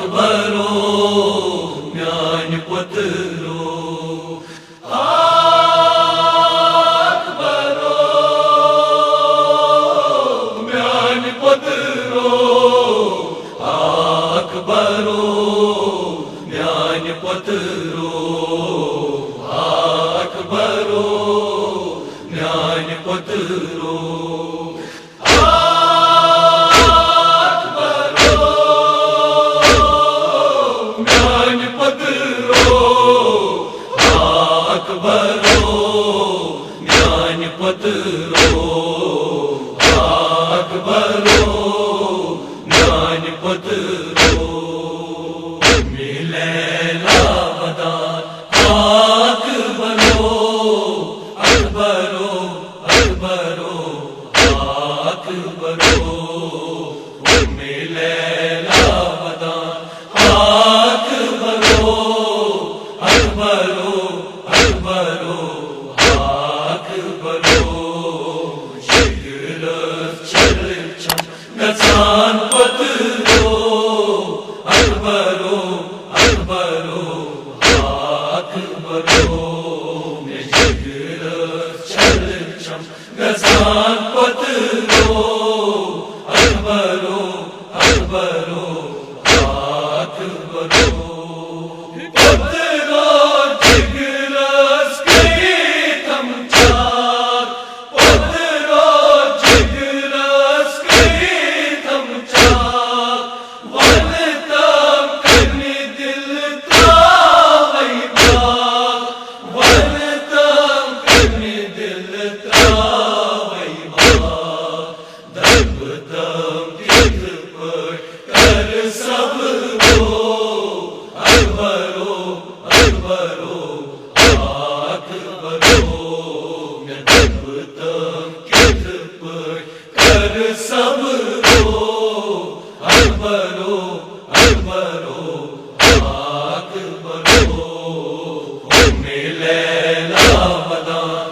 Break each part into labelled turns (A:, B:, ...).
A: اکبرو میان پترو اکبرو میان پترو اکبرو میان پترو اکبرو میان پترو اکبرو میان پترو اکبرو میان پترو لیلا بدان اکبرو اکبرو اکبرو اکبرو لیلا بدان اکبرو اکبرو اکبرو اکبرو شگرف چرچم گزان پترو اکبرو اکبرو اکبرو شگرف چرچم گزان پترو اکبرو اکبرو اکبرو سب رو اکبرو اکبرو اکبرو لیلا بدان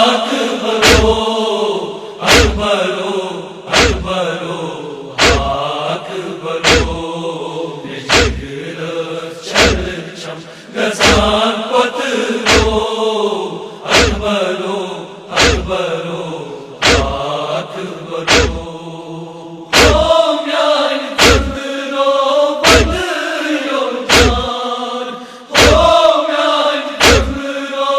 A: اکبرو اکبرو اکبرو اکبرو شگرف چرچم گزان پترو اکبرو اکبرو اکبرو میان پترو بدیو جان میان پترو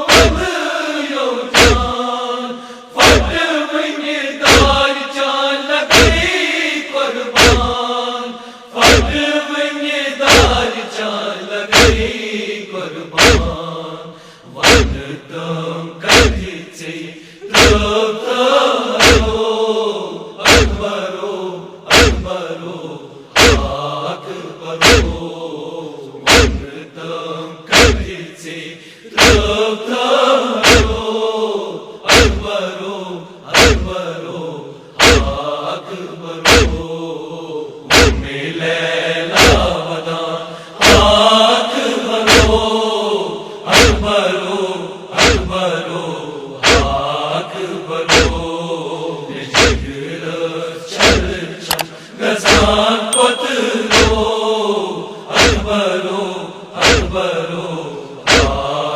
A: بدیو جان fit ونی دار جان لگی قربان فٹ ونی دار جان لگی قربان ون تم کدی چی اکبرو اکبرو اکبرو تم کبھی سے اکبرو اکبرو اکبرو لیلا بدان اکبرو اکبرو اکبرو اکبرو گزان پترو اکبرو اکبرو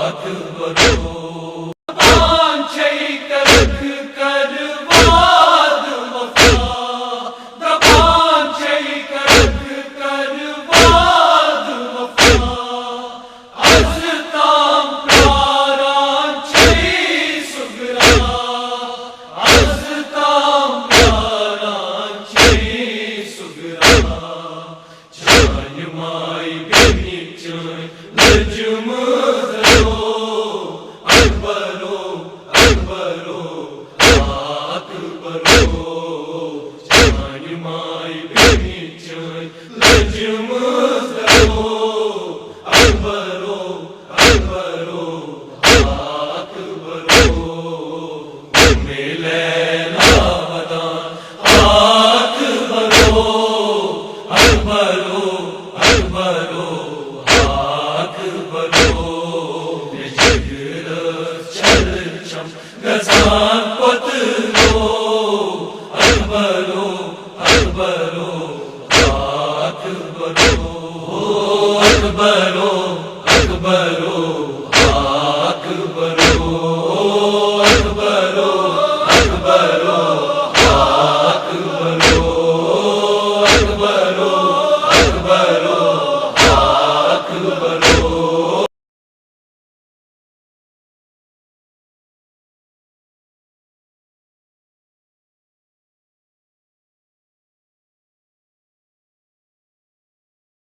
A: اکبرو آنچے کرک کر واد وفا دبانچے کرک کر واد وفا از تام پیاران چے سگرا از تام پیاران چے سگرا چان مائی بینی چان لجم درو اکبرو اکبرو اکبرو چان مائی بینی چان لجم درو اکبرو اکبرو اکبرو لیلا بدان اکبرو اکبرو